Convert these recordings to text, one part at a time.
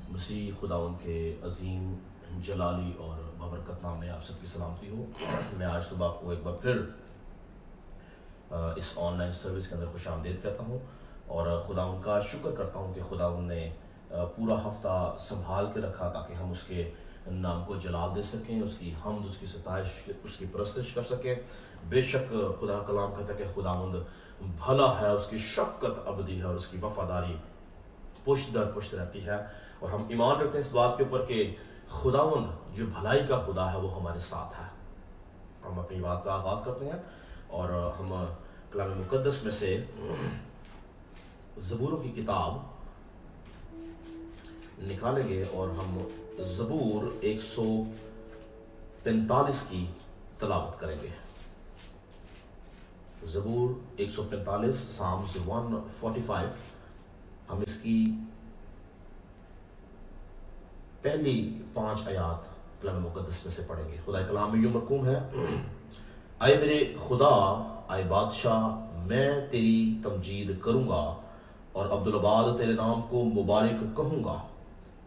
مسیح خداوند کے عظیم جلالی اور بابرکت نام میں آپ سب کی سلامتی ہو۔ میں آج صبح کو ایک بار پھر اس آن لائن سروس کے اندر خوش آمدید کہتا ہوں اور خداوند کا شکر کرتا ہوں کہ خداوند نے پورا ہفتہ سنبھال کے رکھا تاکہ ہم اس کے نام کو جلال دے سکیں، اس کی حمد، اس کی ستائش، اس کی پرستش کر سکیں۔ بے شک خدا کلام کہتا ہے کہ خداوند بھلا ہے، اس کی شفقت ابدی ہے اور اس کی وفاداری پشت در پشت رہتی ہے، اور ہم ایمان رکھتے ہیں اس بات کے اوپر کہ خداوند جو بھلائی کا خدا ہے وہ ہمارے ساتھ ہے۔ ہم اپنی بات کا آغاز کرتے ہیں اور ہم کلام مقدس میں سے زبوروں کی کتاب نکالیں گے اور ہم زبور 145 کی تلاوت کریں گے۔ زبور 145 سامز 145 ہم اس کی پہلی 5 آیات کلام مقدس میں سے پڑھیں گے۔ خدا کلام میں یوں مرقوم ہے: اے میرے خدا، اے بادشاہ، میں تیری تمجید کروں گا اور عبدالآباد تیرے نام کو مبارک کہوں گا۔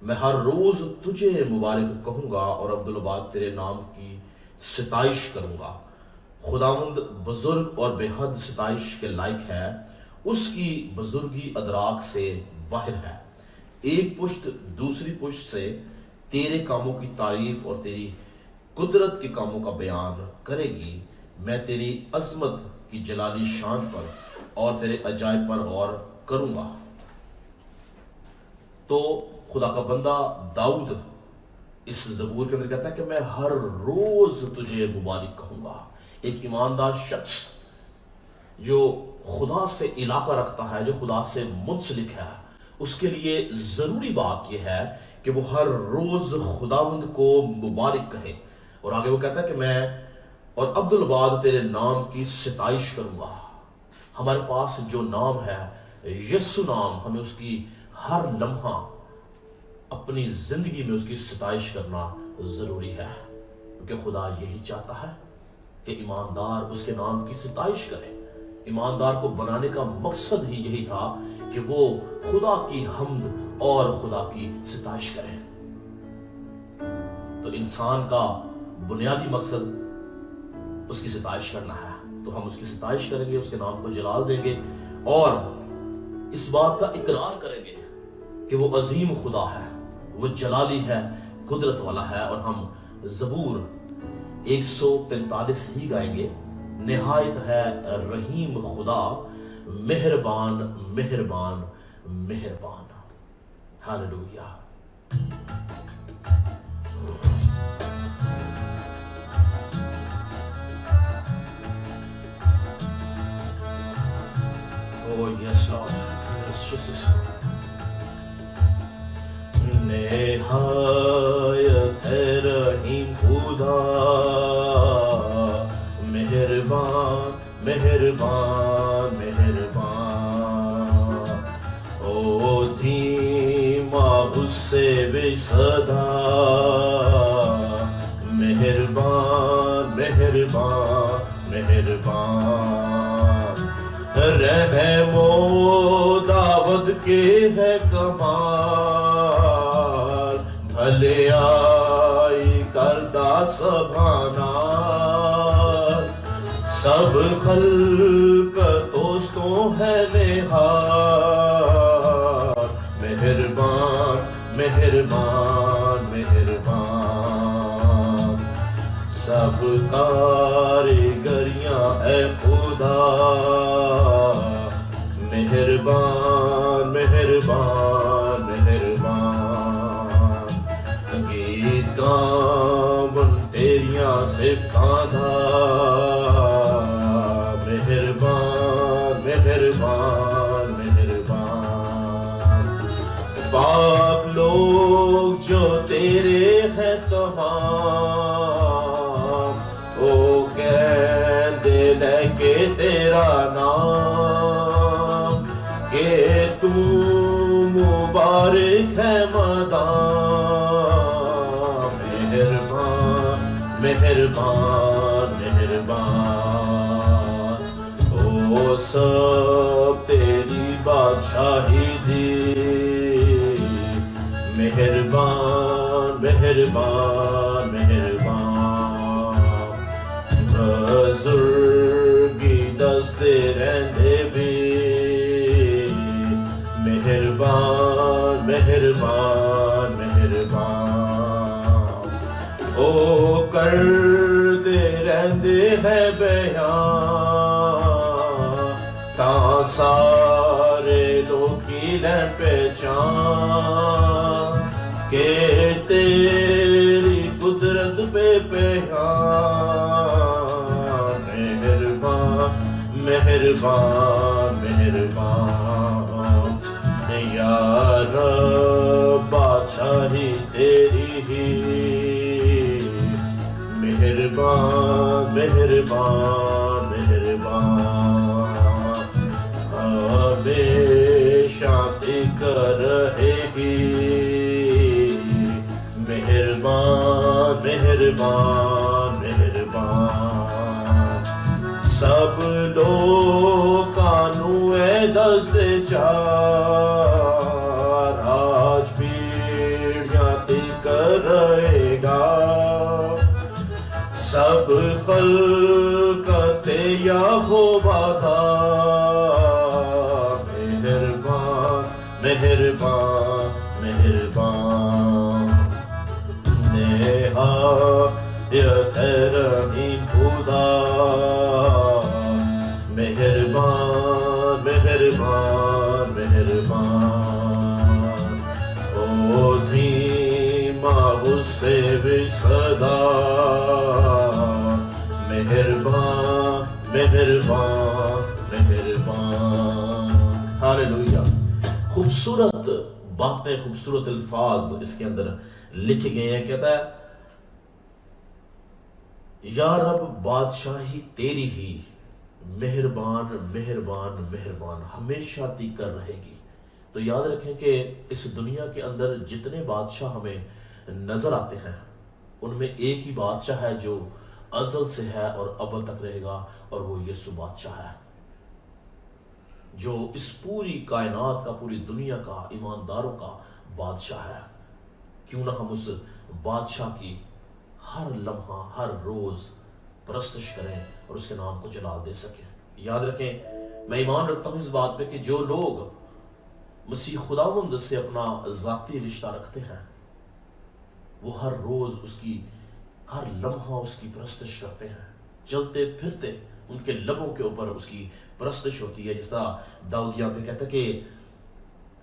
میں ہر روز تجھے مبارک کہوں گا اور عبدالآباد تیرے نام کی ستائش کروں گا۔ خداوند بزرگ اور بے حد ستائش کے لائق ہے، اس کی بزرگی ادراک سے باہر ہے۔ ایک پشت دوسری پشت سے تیرے کاموں کی تعریف اور تیری قدرت کے کاموں کا بیان کرے گی۔ میں تیری عظمت کی جلالی شان پر اور تیرے عجائب پر غور کروں گا۔ تو خدا کا بندہ داؤد اس زبور کے اندر کہتا ہے کہ میں ہر روز تجھے مبارک کہوں گا۔ ایک ایماندار شخص جو خدا سے علاقہ رکھتا ہے، جو خدا سے منسلک ہے، اس کے لیے ضروری بات یہ ہے کہ وہ ہر روز خداوند کو مبارک کہے۔ اور آگے وہ کہتا ہے کہ میں اور عبدالآباد تیرے نام کی ستائش کروں گا۔ ہمارے پاس جو نام ہے، یسوع نام، ہمیں اس کی ہر لمحہ اپنی زندگی میں اس کی ستائش کرنا ضروری ہے، کیونکہ خدا یہی چاہتا ہے کہ ایماندار اس کے نام کی ستائش کرے۔ ایماندار کو بنانے کا مقصد ہی یہی تھا کہ وہ خدا کی حمد اور خدا کی ستائش کرے۔ تو انسان کا بنیادی مقصد اس کی ستائش کرنا ہے، تو ہم اس کی ستائش کریں گے، اس کے نام کو جلال دیں گے اور اس بات کا اقرار کریں گے کہ وہ عظیم خدا ہے، وہ جلالی ہے، قدرت والا ہے۔ اور ہم زبور 145 ہی گائیں گے: نہایت ہے رحیم خدا، مہربان مہربان مہربان۔ Hallelujah. Oh yes Lord, yes Jesus. نہایت ہے رحیم خدا، مہربان مہربان مہربان۔ او دھیما اس سے بے صدا، مہربان مہربان مہربان۔ رحم و دعوت کے ہے کمال، بھلائی کردہ سبحانہ۔ سب خلق دوستوں ہے نہاد، مہربان مہربان مہربان۔ سب کاریگریاں اے خدا، مہربان مہربان مہربان۔ گیت گامن تیریاں صفتاں، مہربان مہربان مہربان۔ پاک لوگ جو تیرے ہیں تمام، او کہندے لے کے تیرا نام، کہ تو مبارک ہے مدام۔ مہربان مہربان مہربان، او سب تیری بادشاہی دی، مہربان مہربان مہربان، بزرگی دستے رہندے بھی، مہربان مہربان مہربان، او کر دے رہندے ہے بیان، تاں سارے لوکی لیں پہچان، کہ تیری قدرت پہ پیان، مہربان مہربان مہربان، یا رب بادشاہی تیری ہی، مہربان مہربان مہربان، ہمیشہ تک رہے گی، مہربان مہربان مہربان، سب لوکاں نوں اے دس دے چار، آج پیڑیاں تک رہے گا، سب خلق یہوہ دا، مہربان مہربان مہربان، نہایت رحیم خدا، مہربان مہربان مہربان، او دھیما غصے بھی صدا، مہربان مہربان مہربان، ہاللویا۔ خوبصورت باتیں، خوبصورت الفاظ اس کے اندر لکھے گئے ہیں، کہتا ہے یا رب بادشاہی تیری ہی، مہربان مہربان مہربان، ہمیشہ تیکر رہے گی۔ تو یاد رکھیں کہ اس دنیا کے اندر جتنے بادشاہ ہمیں نظر آتے ہیں ان میں ایک ہی بادشاہ ہے جو ازل سے ہے اور ابد تک رہے گا، اور وہ یسوع بادشاہ ہے، جو اس پوری کائنات کا، پوری دنیا کا، ایمانداروں کا بادشاہ ہے۔ کیوں نہ ہم اس بادشاہ کی ہر لمحہ، ہر روز پرستش کریں اور اس کے نام کو جلال دے سکیں۔ یاد رکھیں، میں ایمان رکھتا ہوں اس بات پہ کہ جو لوگ مسیح خداوند سے اپنا ذاتی رشتہ رکھتے ہیں وہ ہر روز اس کی، ہر لمحہ اس کی پرستش کرتے ہیں، چلتے پھرتے ان کے لبوں کے اوپر اس کی پرستش ہوتی ہے، جس طرح داؤد یہاں پہ کہتا ہے کہ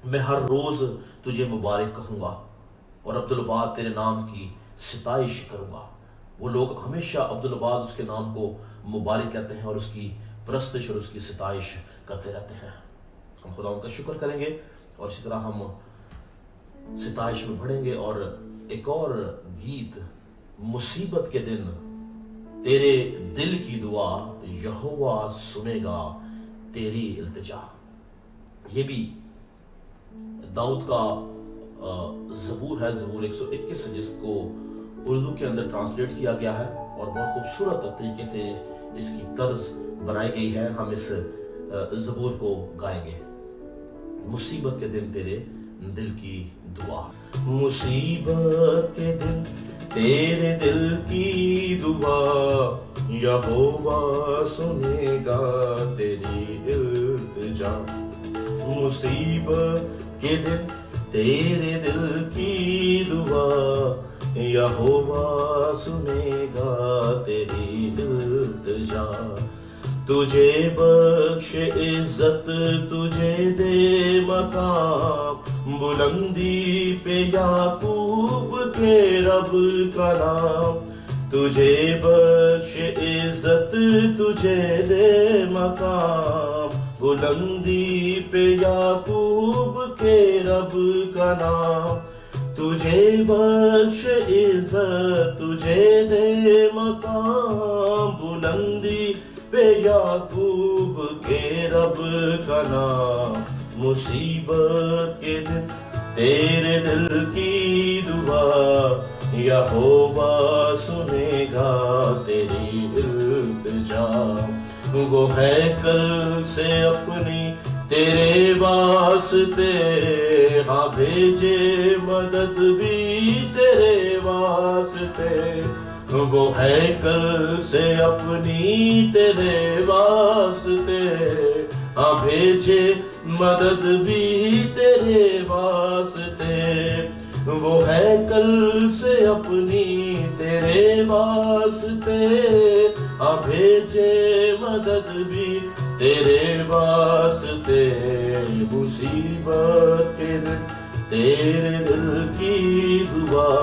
میں ہر روز تجھے مبارک کہوں گا اور عبدالباد تیرے نام کی ستائش کروں گا۔ وہ لوگ ہمیشہ عبدالباد اس کے نام کو مبارک کہتے ہیں اور اس کی پرستش اور اس کی ستائش کرتے رہتے ہیں۔ ہم خدا ان کا شکر کریں گے اور اسی طرح ہم ستائش میں بڑھیں گے، اور ایک اور گیت، مصیبت کے دن تیرے دل کی دعا یہوہ سنے گا تیری التجا، یہ بھی داؤد کا زبور ہے، زبور 121، جس کو اردو کے اندر ٹرانسلیٹ کیا گیا ہے اور بہت خوبصورت طریقے سے اس کی طرز بنائی گئی ہے۔ ہم اس زبور کو گائیں گے۔ مصیبت کے دن تیرے دل کی دعا، مصیبت کے دن تیرے دل کی دعا یہوہ سنے گا تیری التجا، مصیبت کے دن تیرے دل کی دعا یہوہ سنے گا تیری التجا، تجھے بخش عزت تجھے دے مقام، بلندی پہ یعقوب کے رب کا نام، تجھے بخش عزت تجھے دے مقام، بلندی پہ یعقوب کے رب کا نام، تجھے بخش عزت تجھے دے مقام، بلندی پہ یعقوب کے رب کا نام، مصیبت کے دن تیرے دل کی دعا یہوہ سنے گا تیری التجا، وہ ہیکل سے اپنی تیرے واسطے، ہاں بھیجے مدد بھی تیرے واسطے، وہ ہیکل سے اپنی تیرے واسطے، ہاں بھیجے مدد بھی تیرے واسطے، وہ ہیکل سے اپنی تیرے واسطے، ہاں بھیجے مدد بھی تیرے واسطے، مصیبت کے دن تیرے دل کی دعا،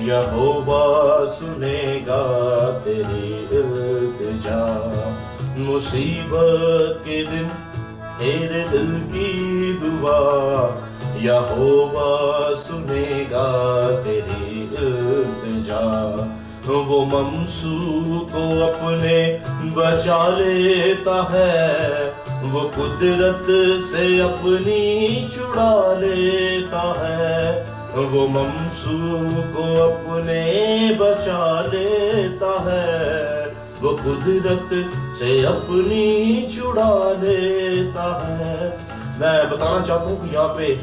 یہوہ سنے گا تیری التجا، مصیبت کے دن تیرے دل کی دعا، یہوہ سنے گا تیری التجا، وہ ممسو کو اپنے بچا لیتا ہے، وہ قدرت سے اپنی چھڑا لیتا ہے، وہ ممسو کو اپنے بچا لیتا ہے، وہ قدرت سے اپنی چھڑا لیتا ہے۔ میں بتانا چاہتا ہوں کہ یہاں پہ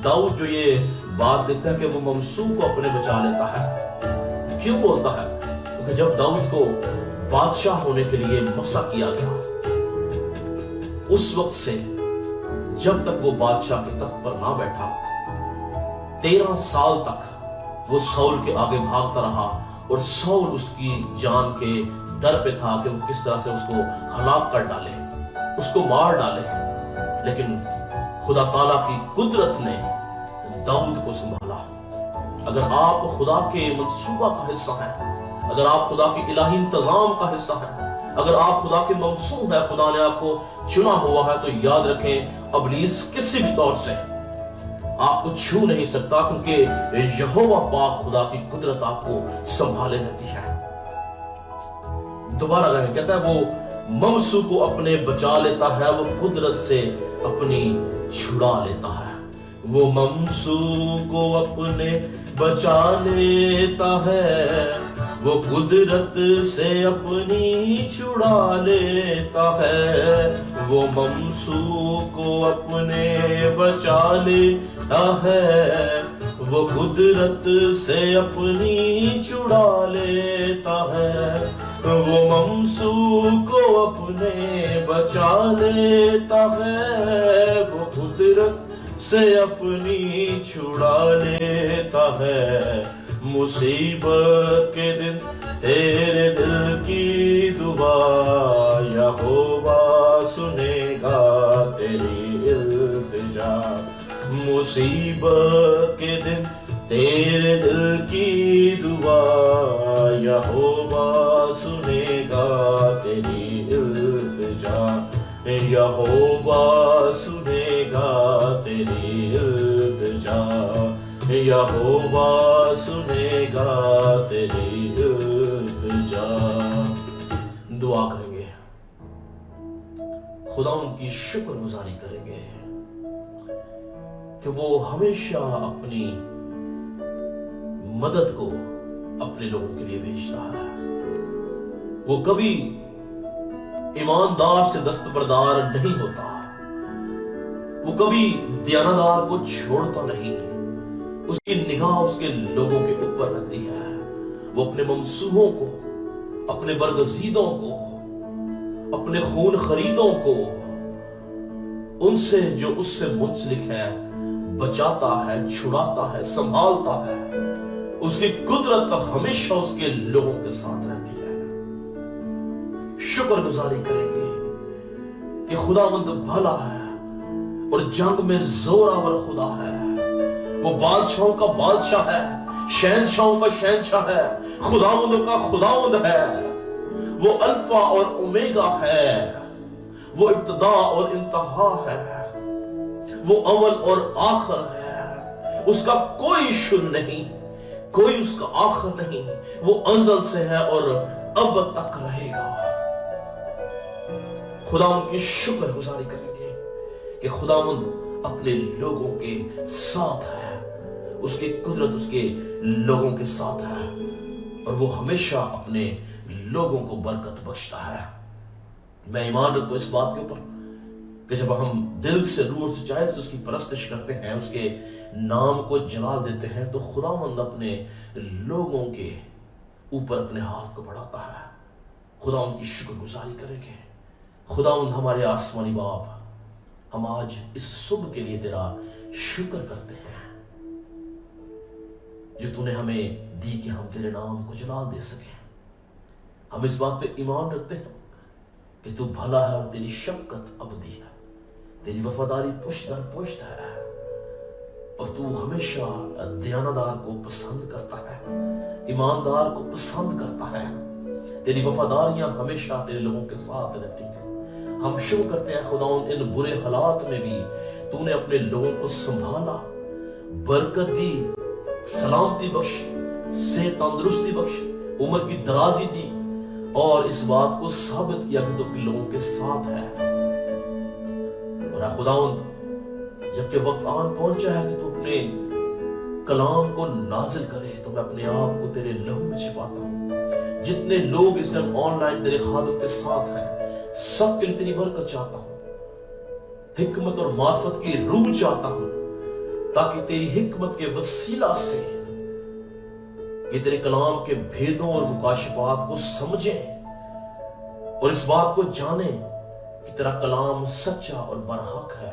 داؤد جو یہ بات لکھتا ہے کہ وہ ممسو کو اپنے بچا لیتا ہے، کیوں بولتا ہے؟ کیونکہ جب داؤد کو بادشاہ ہونے کے لیے مسا کیا گیا، اس وقت سے جب تک وہ بادشاہ کے تخت پر نہ بیٹھا، 13 سال تک وہ ساؤل کے آگے بھاگتا رہا، اور ساؤل اس کی جان کے ڈر پہ تھا کہ وہ کس طرح سے اس کو ہلاک کر ڈالے، اس کو مار ڈالے، لیکن خدا تعالیٰ کی قدرت نے داؤد کو سنبھالا۔ اگر آپ خدا کے منصوبہ کا حصہ ہیں، اگر آپ خدا کی الہی انتظام کا حصہ ہیں، اگر آپ خدا کے منصوب ہیں، خدا نے آپ کو چنا ہوا ہے، تو یاد رکھیں ابلیس کسی بھی طور سے آپ کو چھو نہیں سکتا، کیونکہ یہوہ پاک خدا کی قدرت آپ کو سنبھالے رہتی ہے۔ دوبارہ اگر کہتا ہے وہ ممسو کو اپنے بچا لیتا ہے، وہ قدرت سے اپنی چھڑا لیتا ہے، وہ ممسو کو اپنے بچا لیتا ہے، وہ قدرت سے اپنی چھڑا لیتا ہے، وہ ممسو کو اپنے بچا لیتا ہے، وہ قدرت سے اپنی چھڑا لیتا ہے، وہ ممسو کو اپنے بچا لیتا ہے، وہ قدرت سے اپنی چھڑا لیتا ہے، مصیبت کے دن تیرے دل کی دعا، یہوہ سنے گا تیری التجا، مصیبت کے دن تیرے دل کی دعا، یہوہ سنے گا تیری التجا، یہوہ سنے گا تیری التجا، یہوہ سنے گا تیری التجا۔ دعا کریں گے، خدا ان کی شکر گزاری کریں گے کہ وہ ہمیشہ اپنی مدد کو اپنے لوگوں کے لیے بھیجتا ہے، وہ کبھی ایماندار سے دستبردار نہیں ہوتا، وہ کبھی دیانتدار کو چھوڑتا نہیں، اس کی نگاہ اس کے لوگوں کے اوپر رہتی ہے، وہ اپنے ممسوحوں کو، اپنے برگزیدوں کو، اپنے خون خریدوں کو، ان سے جو اس سے منسلک ہے، بچاتا ہے، چھڑاتا ہے، سنبھالتا ہے، اس کی قدرت ہمیشہ اس کے لوگوں کے ساتھ رہتی ہے۔ شکر گزاری کریں گے کہ خداوند بھلا ہے اور جنگ میں زوراور خدا ہے، وہ بادشاہوں کا بادشاہ ہے، شہنشاہوں کا شہنشاہ ہے، خداوندوں کا خداوند ہے، وہ الفا اور اومیگا ہے، وہ ابتدا اور انتہا ہے، وہ اول اور آخر ہے، اس کا کوئی شروع نہیں، کوئی اس کا آخر نہیں، وہ ازل سے ہے اور اب تک رہے گا۔ خداوند کی شکر گزاری کریں گے کہ خداوند اپنے لوگوں کے ساتھ ہے، اس کی قدرت اس کے لوگوں کے ساتھ ہے اور وہ ہمیشہ اپنے لوگوں کو برکت بخشتا ہے۔ میں ایمان رکھتا ہوں اس بات کے اوپر کہ جب ہم دل سے روح اور سچائی سے اس کی پرستش کرتے ہیں، اس کے نام کو جلال دیتے ہیں، تو خداوند اپنے لوگوں کے اوپر اپنے ہاتھ کو بڑھاتا ہے۔ خداوند کی شکر گزاری کریں گے۔ خداوند ہمارے آسمانی باپ، ہم آج اس صبح کے لیے تیرا شکر کرتے ہیں جو تو نے ہمیں دی کہ ہم تیرے نام کو جلال دے سکیں۔ ہم اس بات پہ ایمان رکھتے ہیں کہ تو بھلا ہے اور تیری شفقت ابدی ہے، تیری وفاداری پشت در پشت ہے، اور تو ہمیشہ دیانتدار کو پسند کرتا ہے، ایماندار کو پسند کرتا ہے۔ تیری وفاداریاں ہمیشہ تیرے لوگوں کے ساتھ رہتی ہیں۔ ہم شکر کرتے ہیں خداوند ان برے حالات میں بھی تو نے اپنے لوگوں کو سنبھالا، برکت دی، سلامتی بخشی، صحت تندرستی بخشی، عمر کی درازی دی، اور اس بات کو ثابت کیا کہ تو اپنے لوگوں کے ساتھ ہے۔ اور اے خداوند، جبکہ وقت آن پہنچا ہے کہ تو اپنے کلام کو نازل کرے، تو میں اپنے آپ کو تیرے لہو میں چھپاتا ہوں۔ جتنے لوگ اس ٹائم آن لائن تیرے خادم کے ساتھ ہیں، سب کے لیے تیری برکت چاہتا ہوں، حکمت اور معرفت کی روح چاہتا ہوں، تاکہ تیری حکمت کے وسیلہ سے یہ تیرے کلام کے بھیدوں اور مکاشفات کو سمجھیں اور اس بات کو جانیں کہ تیرا کلام سچا اور برحق ہے۔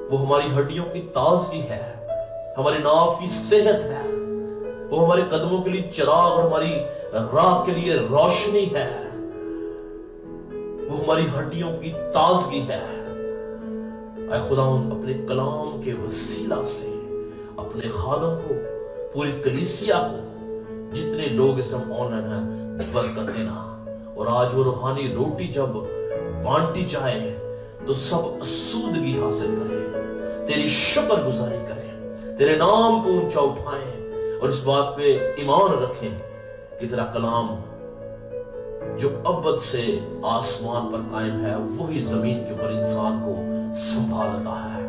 وہ ہماری ہڈیوں کی تازگی ہے، ہمارے ناف کی صحت ہے، وہ ہمارے قدموں کے لیے چراغ اور ہماری راہ کے لیے روشنی ہے، وہ ہماری ہڈیوں کی تازگی ہے۔ اے خداوند، اپنے کلام کے وسیلہ سے اپنے خادم کو، پوری کلیسیا کو، جتنے لوگ اس ٹائم آن لائن ہیں، برکت دینا، اور آج وہ روحانی روٹی جب بانٹی جائے تو سب اسودگی حاصل کریں، تیری شکر گزاری کریں، تیرے نام کو اونچا اٹھائیں، اور اس بات پہ ایمان رکھیں کہ تیرا کلام جو ابد سے آسمان پر قائم ہے، وہی زمین کے اوپر انسان کو سنبھالتا ہے۔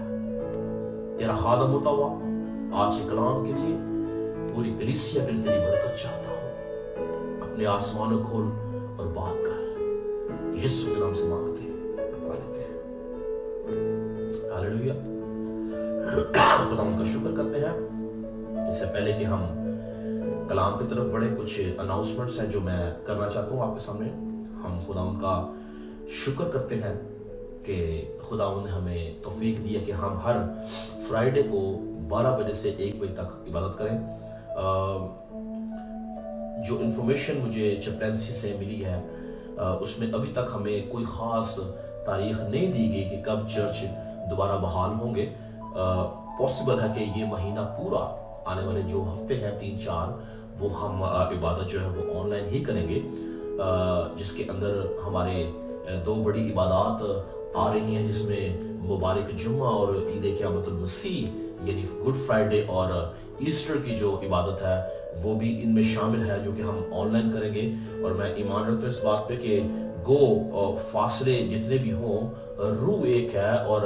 تیرا خادم ہوتا ہوا آج کے کلام کے لیے، پوری کلیسیا کے لیے تیری برکت چاہتا ہوں۔ اپنے آسمانوں کھول اور بات کر، یسوع کے نام سے مانگتے ہیں، پا لیتے ہیں۔ ہاللیلویا۔ خدا ان کا شکر کرتے ہیں۔ اس سے پہلے کہ ہم کلام کی طرف بڑھیں، کچھ اناؤنسمنٹس ہیں جو میں کرنا چاہتا ہوں آپ کے سامنے۔ ہم خدا ان کا شکر کرتے ہیں کہ خدا نے ہمیں توفیق دی ہے کہ ہم ہر فرائیڈے کو 12 بجے سے 1 بجے تک عبادت کریں۔ جو انفارمیشن مجھے چپلینسی سے ملی ہے، اس میں ابھی تک ہمیں کوئی خاص تاریخ نہیں دی گئی کہ کب چرچ دوبارہ بحال ہوں گے۔ پاسبل ہے کہ یہ مہینہ پورا، آنے والے جو ہفتے ہیں 3-4، وہ ہم عبادت جو ہے وہ آن لائن ہی کریں گے، جس کے اندر ہمارے 2 بڑی عبادات آ رہی ہیں، جس میں مبارک جمعہ اور عید قیامت المسیح یعنی گڈ فرائیڈے اور ایسٹر کی جو عبادت ہے وہ بھی ان میں شامل ہے، جو کہ ہم آن لائن کریں گے۔ اور میں ایمان رکھتا ہوں اس بات پہ کہ فاصلے جتنے بھی ہوں، روح ایک ہے، اور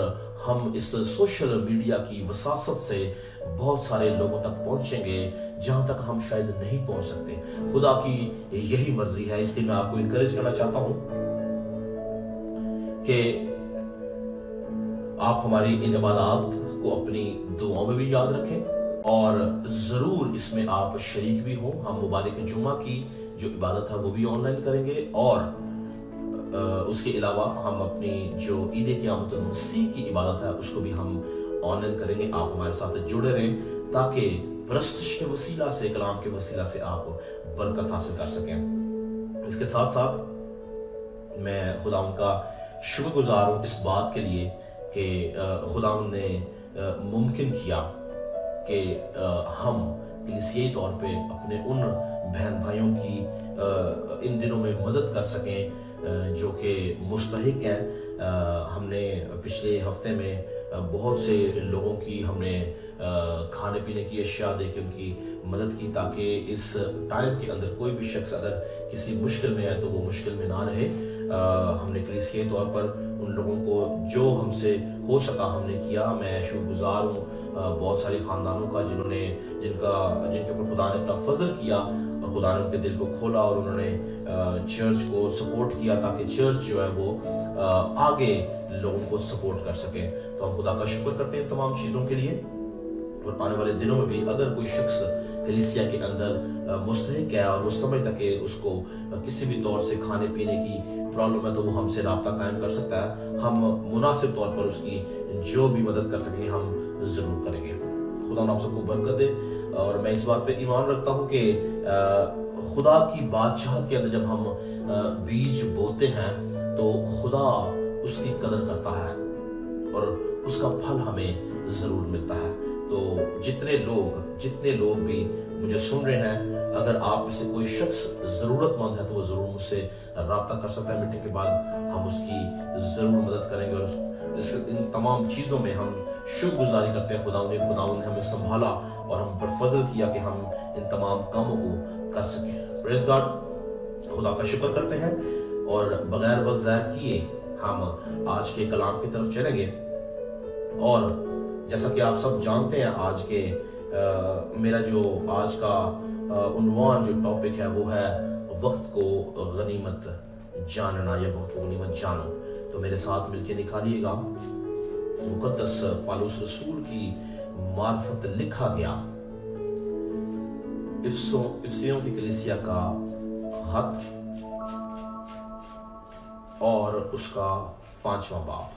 ہم اس سوشل میڈیا کی وساست سے بہت سارے لوگوں تک پہنچیں گے جہاں تک ہم شاید نہیں پہنچ سکتے۔ خدا کی یہی مرضی ہے، اس لیے میں آپ کو انکریج کرنا چاہتا ہوں کہ آپ ہماری ان عبادات کو اپنی دعاؤں میں بھی یاد رکھیں، اور ضرور اس میں آپ شریک بھی ہوں۔ ہم مبارک جمعہ کی جو عبادت ہے وہ بھی آن لائن کریں گے، اور اس کے علاوہ ہم اپنی جو عید قیامت المسیح کی عبادت ہے اس کو بھی ہم آن لائن کریں گے۔ آپ ہمارے ساتھ جڑے رہیں تاکہ پرستش کے وسیلہ سے، کلام کے وسیلہ سے آپ برکت حاصل کر سکیں۔ اس کے ساتھ ساتھ میں خدا ان کا شکر گزار ہوں اس بات کے لیے کہ خدا نے ممکن کیا کہ ہم کلیسیائی طور پہ اپنے ان بہن بھائیوں کی ان دنوں میں مدد کر سکیں جو کہ مستحق ہیں۔ ہم نے پچھلے ہفتے میں بہت سے لوگوں کی ہم نے کھانے پینے کی اشیاء دے کے ان کی مدد کی، تاکہ اس ٹائم کے اندر کوئی بھی شخص اگر کسی مشکل میں ہے تو وہ مشکل میں نہ رہے۔ ہم نے کلیسیائی طور پر ان لوگوں کو جو ہم سے ہو سکا ہم نے کیا۔ میں شکر گزار ہوں بہت ساری خاندانوں کا جن کے اوپر خدا نے اپنا فضل کیا اور خدا نے ان کے دل کو کھولا اور انہوں نے چرچ کو سپورٹ کیا تاکہ چرچ جو ہے وہ آگے لوگوں کو سپورٹ کر سکے. تو ہم خدا کا شکر کرتے ہیں تمام چیزوں کے لیے. اور آنے والے دنوں میں بھی اگر کوئی شخص کلیسیا کے اندر مستحق ہے اور وہ سمجھتا کہ اس کو کسی بھی طور سے کھانے پینے کی پرابلم ہے تو وہ ہم سے رابطہ قائم کر سکتا ہے. ہم مناسب طور پر اس کی جو بھی مدد کر سکیں گے ہم ضرور کریں گے. خدا آپ سب کو برکت دے. اور میں اس بات پہ ایمان رکھتا ہوں کہ خدا کی بادشاہت کے اندر جب ہم بیج بوتے ہیں تو خدا اس کی قدر کرتا ہے اور اس کا پھل ہمیں ضرور ملتا ہے. تو جتنے لوگ بھی مجھے سن رہے ہیں, اگر آپ میں سے کوئی شخص ضرورت مند ہے تو وہ ضرور مجھ سے رابطہ کر سکتا ہے. میٹنگ کے بعد ہم اس کی ضرور مدد کریں گے اور ان تمام چیزوں میں ہم شکر گزاری کرتے ہیں. خدا نے ہمیں سنبھالا اور ہم پر فضل کیا کہ ہم ان تمام کاموں کو کر سکیں. پریز گاڈ. خدا کا شکر کرتے ہیں اور بغیر وقت ضائع کیے ہم آج کے کلام کی طرف چلیں گے. اور جیسا کہ آپ سب جانتے ہیں آج کے میرا جو آج کا عنوان جو ٹاپک ہے وہ ہے وقت کو غنیمت جاننا یا وقت کو غنیمت جانو. تو میرے ساتھ مل کے نکالیے گا مقدس پالوس رسول کی معرفت لکھا گیا افسیوں کی کلیسیا کا خط اور اس کا 5واں باب.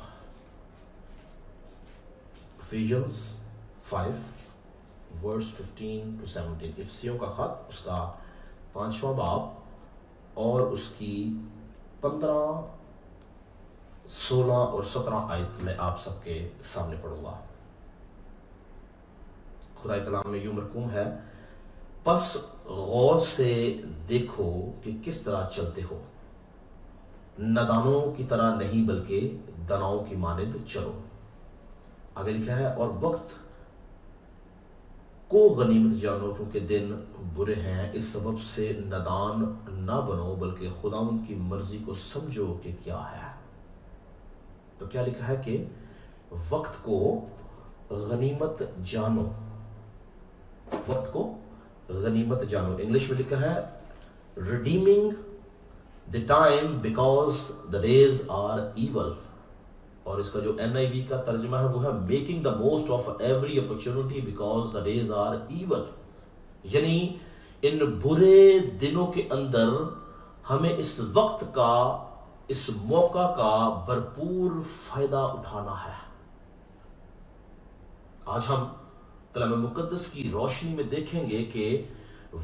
Ephesians 5 verse 15 to 17. افسیوں کا خط اس کا 5واں باب اور اس کی 15, 16 اور 17 آیت میں آپ سب کے سامنے پڑھوں گا. خدا کلام میں یوں مرقوم ہے, پس غور سے دیکھو کہ کس طرح چلتے ہو, نادانوں کی طرح نہیں بلکہ دناؤں کی مانند چلو. آگے لکھا ہے, اور وقت کو غنیمت جانو کیونکہ دن برے ہیں. اس سبب سے نادان نہ بنو بلکہ خداوند کی مرضی کو سمجھو کہ کیا ہے. تو کیا لکھا ہے کہ وقت کو غنیمت جانو. وقت کو غنیمت جانو. انگلش میں لکھا ہے redeeming the time because the days are evil. اور اس کا جو NIV کا ترجمہ ہے وہ ہے making the most of every opportunity because the days are evil. یعنی ان برے دنوں کے اندر ہمیں اس وقت کا, اس موقع کا بھرپور فائدہ اٹھانا ہے. آج ہم کلام مقدس کی روشنی میں دیکھیں گے کہ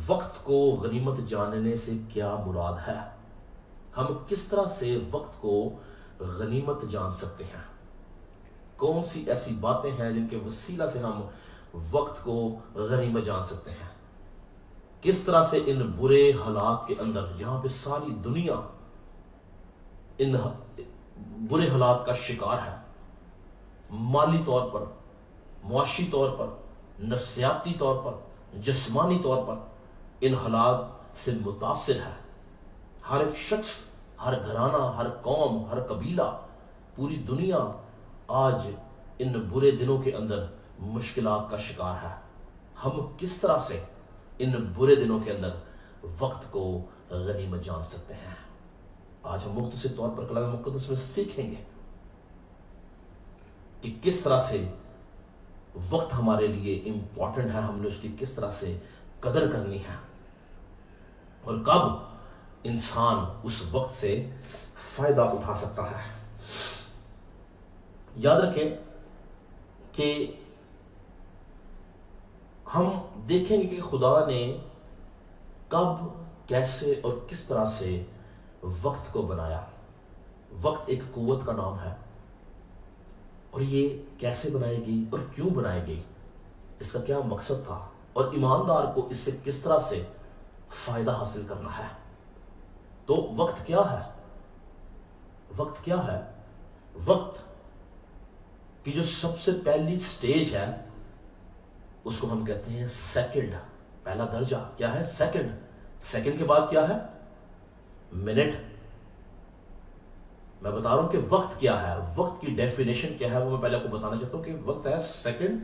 وقت کو غنیمت جاننے سے کیا مراد ہے. ہم کس طرح سے وقت کو غنیمت جان سکتے ہیں. کون سی ایسی باتیں ہیں جن کے وسیلہ سے ہم وقت کو غنیمت جان سکتے ہیں. کس طرح سے ان برے حالات کے اندر جہاں پہ ساری دنیا ان برے حالات کا شکار ہے, مالی طور پر, معاشی طور پر, نفسیاتی طور پر, جسمانی طور پر ان حالات سے متاثر ہے. ہر ایک شخص, ہر گھرانہ, ہر قوم, ہر قبیلہ, پوری دنیا آج ان برے دنوں کے اندر مشکلات کا شکار ہے. ہم کس طرح سے ان برے دنوں کے اندر وقت کو غنیمت جان سکتے ہیں. آج ہم مختصر طور پر کلام مقدس میں سیکھیں گے کہ کس طرح سے وقت ہمارے لیے امپورٹنٹ ہے, ہم نے اس کی کس طرح سے قدر کرنی ہے اور کب انسان اس وقت سے فائدہ اٹھا سکتا ہے. یاد رکھیں کہ ہم دیکھیں گے کہ خدا نے کب, کیسے اور کس طرح سے وقت کو بنایا. وقت ایک قوت کا نام ہے اور یہ کیسے بنائے گی اور کیوں بنائے گی, اس کا کیا مقصد تھا اور ایماندار کو اس سے کس طرح سے فائدہ حاصل کرنا ہے. تو وقت کیا ہے؟ وقت کیا ہے؟ وقت کی جو سب سے پہلی سٹیج ہے اس کو ہم کہتے ہیں سیکنڈ. پہلا درجہ کیا ہے؟ سیکنڈ. سیکنڈ کے بعد کیا ہے؟ منٹ. میں بتا رہا ہوں کہ وقت کیا ہے, وقت کی ڈیفینیشن کیا ہے وہ میں پہلے آپ کو بتانا چاہتا ہوں کہ وقت ہے سیکنڈ,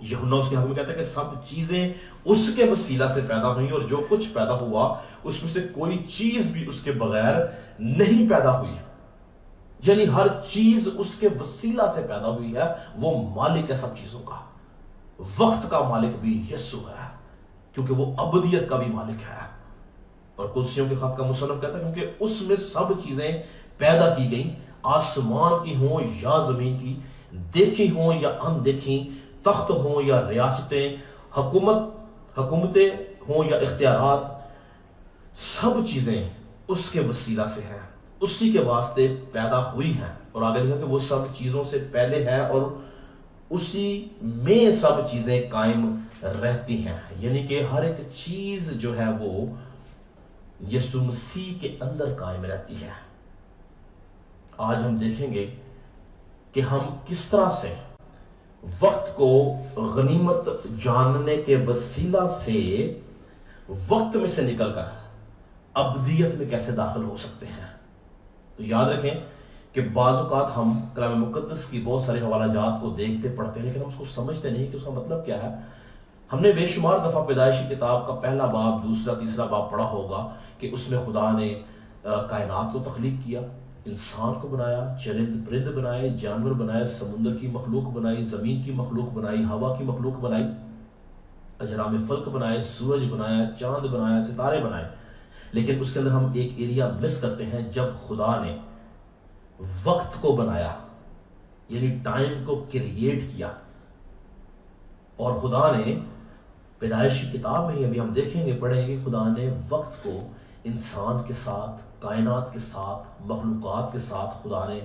یوحنا اس کے حق میں کہتا ہے کہ سب چیزیں اس کے وسیلہ سے پیدا ہوئی، اور جو کچھ پیدا ہوا اس میں سے کوئی چیز بھی اس کے بغیر نہیں پیدا ہوئی، یعنی ہر چیز اس کے وسیلہ سے پیدا ہوئی ہے۔ وہ مالک ہے سب چیزوں کا، وقت کا مالک بھی یسوع ہے، کیونکہ وہ ابدیت کا بھی مالک ہے۔ اور قدسیوں کے خط کا مصنف کہتا ہے کیونکہ اس میں سب چیزیں پیدا کی گئیں، آسمان کی ہوں یا زمین کی، دیکھی ہوں یا اندیکھی، تخت ہوں یا ریاستیں، حکومتیں ہوں یا اختیارات، سب چیزیں اس کے وسیلہ سے ہیں، اسی کے واسطے پیدا ہوئی ہیں۔ اور آگے لکھا کہ وہ سب چیزوں سے پہلے ہے اور اسی میں سب چیزیں قائم رہتی ہیں، یعنی کہ ہر ایک چیز جو ہے وہ یسوع مسیح کے اندر قائم رہتی ہے۔ آج ہم دیکھیں گے کہ ہم کس طرح سے وقت کو غنیمت جاننے کے وسیلہ سے وقت میں سے نکل کر ابدیت میں کیسے داخل ہو سکتے ہیں۔ تو یاد رکھیں کہ بعض اوقات ہم کلام مقدس کی بہت سارے حوالہ جات کو دیکھتے پڑھتے ہیں، لیکن ہم اس کو سمجھتے نہیں کہ اس کا مطلب کیا ہے۔ ہم نے بے شمار دفعہ پیدائشی کتاب کا پہلا باب، دوسرا، تیسرا باب پڑھا ہوگا کہ اس میں خدا نے کائنات کو تخلیق کیا، انسان کو بنایا، چرند پرند بنائے، جانور بنائے، سمندر کی مخلوق بنائی، زمین کی مخلوق بنائی، ہوا کی مخلوق بنائی، اجرام فلک بنائے، سورج بنایا، چاند بنایا، ستارے بنائے۔ لیکن اس کے اندر ہم ایک ایریا مس کرتے ہیں، جب خدا نے وقت کو بنایا، یعنی ٹائم کو کریٹ کیا۔ اور خدا نے پیدائش کی کتاب میں ہی ابھی ہم دیکھیں گے، پڑھیں گے، خدا نے وقت کو انسان کے ساتھ، کائنات کے ساتھ، مخلوقات کے ساتھ خدا نے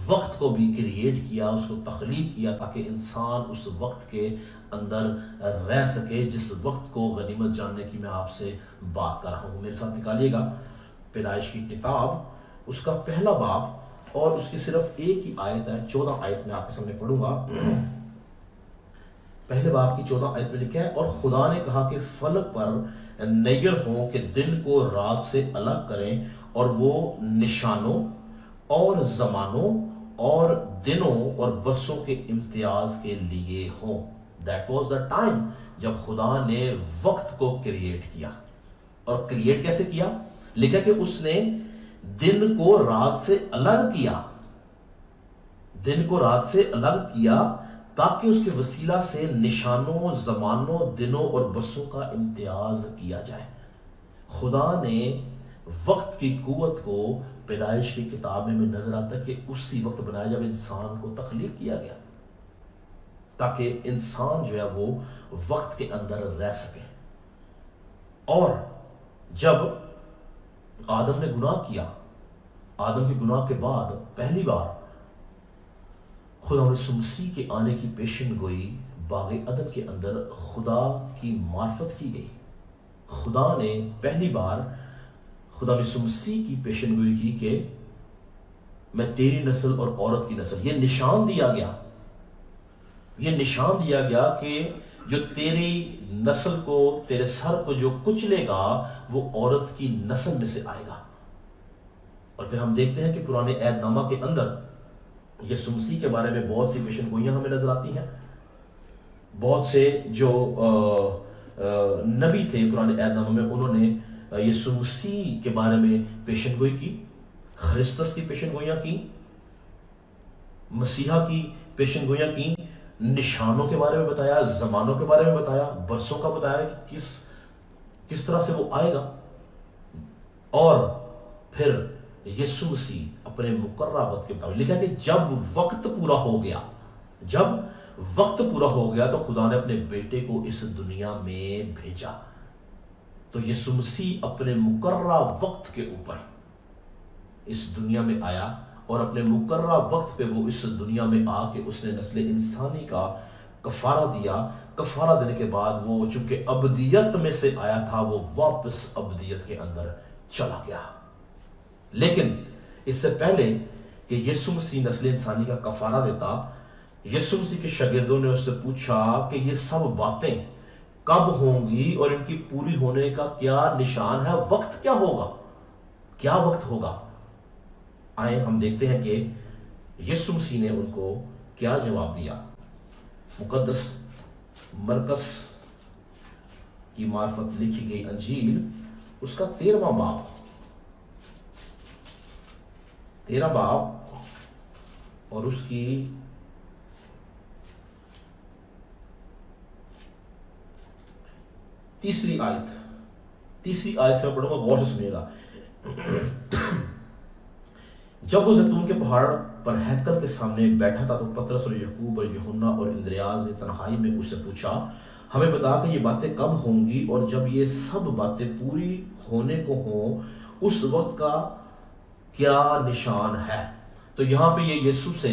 وقت کو بھی کریٹ کیا، اس کو تخلیق کیا تاکہ انسان اس وقت کے اندر رہ سکے، جس وقت کو غنیمت جاننے کی میں آپ سے بات کر رہا ہوں۔ میرے ساتھ نکالیے گا پیدائش کی کتاب، اس کا پہلا باب، اور اس کی صرف ایک ہی آیت ہے، 14 آیت میں آپ کے سامنے پڑھوں گا۔ پہلے باب کی 14 آیت میں لکھا ہے، اور خدا نے کہا کہ فلک پر نیر ہوں کہ دن کو رات سے الگ کریں، اور وہ نشانوں اور زمانوں اور دنوں اور برسوں کے امتیاز کے لیے ہوں۔ That was the time جب خدا نے وقت کو کریٹ کیا۔ اور کریٹ کیسے کیا؟ لکھا کہ اس نے دن کو رات سے الگ کیا، دن کو رات سے الگ کیا تاکہ اس کے وسیلہ سے نشانوں، زمانوں، دنوں اور برسوں کا امتیاز کیا جائے۔ خدا نے وقت کی قوت کو پیدائش کی کتاب میں نظر آتا ہے کہ اسی وقت بنایا جب انسان کو تخلیق کیا گیا، تاکہ انسان جو ہے وہ وقت کے اندر رہ سکے۔ اور جب آدم نے گناہ کیا، آدم کے گناہ کے بعد پہلی بار خدا یسوع مسیح کے آنے کی پیشن گوئی باغ عدن کے اندر خدا کی معرفت کی گئی۔ خدا نے پہلی بار خدا یسوع مسیح کی پیشن گوئی کی کہ میں تیری نسل اور عورت کی نسل، یہ نشان دیا گیا، یہ نشان دیا گیا کہ جو تیری نسل کو، تیرے سر کو جو کچلے گا وہ عورت کی نسل میں سے آئے گا۔ اور پھر ہم دیکھتے ہیں کہ پرانے عہد نامہ کے اندر یسوع مسیح کے بارے میں بہت سی پیشن گوئیاں ہمیں نظر آتی ہیں۔ بہت سے جو نبی تھے پرانے عہد نامہ میں، انہوں نے یسوع مسیح کے بارے میں پیشن گوئی کی، خرسطس کی پیشن گوئیاں کی، مسیحا کی پیشن گوئیاں کی، نشانوں کے بارے میں بتایا، زمانوں کے بارے میں بتایا، برسوں کا بتایا کہ کس طرح سے وہ آئے گا۔ اور پھر یسوع مسیح اپنے مقررہ وقت کے مطابق، لکھا کہ جب وقت پورا ہو گیا، جب وقت پورا ہو گیا تو خدا نے اپنے بیٹے کو اس دنیا میں بھیجا۔ تو یسوع مسیح اپنے مقررہ وقت کے اوپر اس دنیا میں آیا، اور اپنے مقررہ وقت پہ وہ اس دنیا میں آ کے اس نے نسل انسانی کا کفارہ دیا۔ کفارہ دینے کے بعد وہ چونکہ ابدیت میں سے آیا تھا، وہ واپس ابدیت کے اندر چلا گیا۔ لیکن اس سے پہلے کہ یسوع مسیح نسل انسانی کا کفارہ دیتا، یسوع مسیح کے شاگردوں نے اس سے پوچھا کہ یہ سب باتیں کب ہوں گی اور ان کی پوری ہونے کا کیا نشان ہے، وقت کیا ہوگا، کیا وقت ہوگا؟ آئیں ہم دیکھتے ہیں کہ یسوع مسیح نے ان کو کیا جواب دیا۔ مقدس مرکز کی معرفت لکھی گئی انجیل اس کا 13واں باب اور اس کی 3 آیت سے میں پڑھوں گا، غور سے سنیے گا۔ جب وہ زیتون کے پہاڑ پر ہیکل کے سامنے بیٹھا تھا تو پطرس اور یعقوب اور یوحنا اور اندریاس نے تنہائی میں اس سے پوچھا، ہمیں بتا کہ یہ باتیں کب ہوں گی اور جب یہ سب باتیں پوری ہونے کو ہوں اس وقت کا کیا نشان ہے؟ تو یہاں پہ یہ یسوع سے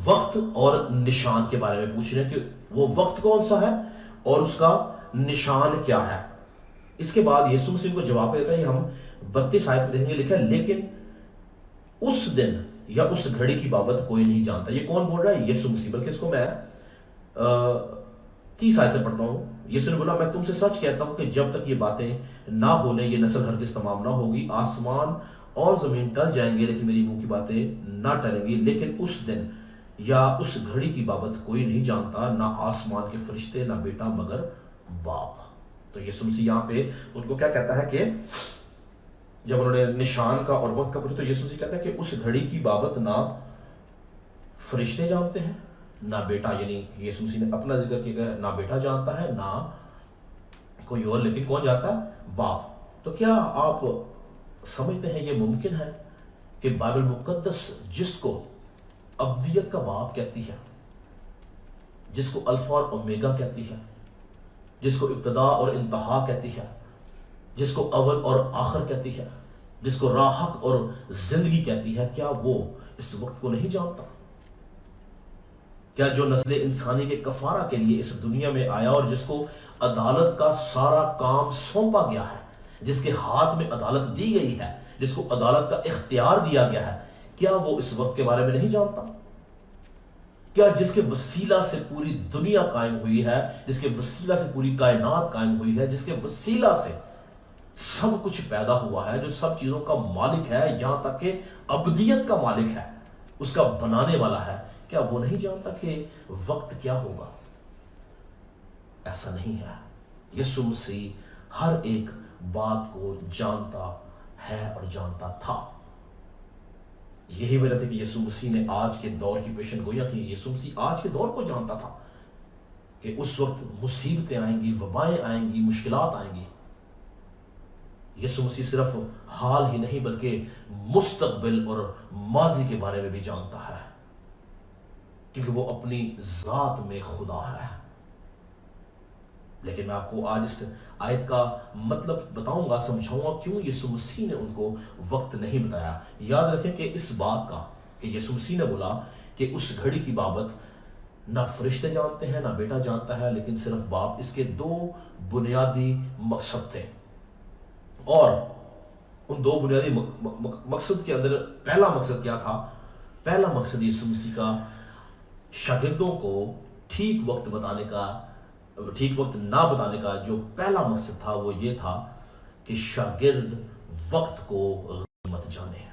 وقت اور نشان کے بارے میں پوچھ رہے ہیں کہ وہ وقت کون سا ہے اور اس کا نشان کیا ہے۔ اس کے بعد یسوع مسیح کو جواب دیتا ہے، یہ ہم 32 آیت میں دیکھیں گے، لکھا ہے لیکن اس دن یا اس گھڑی کی بابت کوئی نہیں جانتا۔ یہ کون بول رہا ہے؟ یسوع مسیح۔ بلکہ اس کو میں 30 آیت سے پڑھتا ہوں۔ یسوع نے بولا، میں تم سے سچ کہتا ہوں کہ جب تک یہ باتیں نہ ہو لیں یہ نسل ہرگز تمام نہ ہوگی۔ آسمان اور زمین ٹل جائیں گے لیکن میری منہ کی باتیں نہ ٹلیں گی۔ لیکن اس دن یا اس گھڑی کی بابت کوئی نہیں جانتا، نہ آسمان کے فرشتے نہ بیٹا مگر باپ۔ تو یسوع مسیح یہاں پہ ان کو کیا کہتا ہے کہ جب انہوں نے نشان کا اور وقت کا پوچھا تو یسوع مسیح کہتا ہے کہ اس گھڑی کی بابت نہ فرشتے جانتے ہیں نہ بیٹا، یعنی یسوع مسیح نے اپنا ذکر کیا، نہ بیٹا جانتا ہے نہ کوئی اور، لیکن کون جانتا ہے؟ باپ۔ تو کیا آپ سمجھتے ہیں یہ ممکن ہے کہ بائبل مقدس جس کو ابدیت کا باپ کہتی ہے، جس کو الفا اور اومیگا کہتی ہے، جس کو ابتدا اور انتہا کہتی ہے، جس کو اول اور آخر کہتی ہے، جس کو راہ حق اور زندگی کہتی ہے، کیا وہ اس وقت کو نہیں جانتا؟ کیا جو نسل انسانی کے کفارہ کے لیے اس دنیا میں آیا اور جس کو عدالت کا سارا کام سونپا گیا ہے، جس کے ہاتھ میں عدالت دی گئی ہے، جس کو عدالت کا اختیار دیا گیا ہے، کیا وہ اس وقت کے بارے میں نہیں جانتا؟ کیا جس کے وسیلہ سے پوری دنیا قائم ہوئی ہے، جس کے وسیلہ سے پوری کائنات قائم ہوئی ہے، جس کے وسیلہ سے سب کچھ پیدا ہوا ہے، جو سب چیزوں کا مالک ہے، یہاں تک کہ ابدیت کا مالک ہے، اس کا بنانے والا ہے، کیا وہ نہیں جانتا کہ وقت کیا ہوگا؟ ایسا نہیں ہے۔ یسوع مسیح ہر ایک بات کو جانتا ہے اور جانتا تھا۔ یہی وجہ تھی کہ یسوع مسیح نے آج کے دور کی پیشن گوئیاں کی۔ یسوع مسیح آج کے دور کو جانتا تھا کہ اس وقت مصیبتیں آئیں گی، وبائیں آئیں گی، مشکلات آئیں گی۔ یسوع مسیح صرف حال ہی نہیں بلکہ مستقبل اور ماضی کے بارے میں بھی جانتا ہے، کیونکہ وہ اپنی ذات میں خدا ہے۔ لیکن میں آپ کو آج اس آیت کا مطلب بتاؤں گا، سمجھاؤں گا کیوں یسوع مسیح نے ان کو وقت نہیں بتایا۔ یاد رکھیں کہ اس بات کا کہ یسوع مسیح نے بولا کہ اس گھڑی کی بابت نہ فرشتے جانتے ہیں نہ بیٹا جانتا ہے لیکن صرف باپ، اس کے 2 بنیادی مقصد تھے۔ اور ان 2 بنیادی مقصد کے اندر پہلا مقصد کیا تھا؟ پہلا مقصد یسوع مسیح کا شاگردوں کو ٹھیک وقت نہ بتانے کا جو پہلا مقصد تھا وہ یہ تھا کہ شاگرد وقت کو غنیمت جانے۔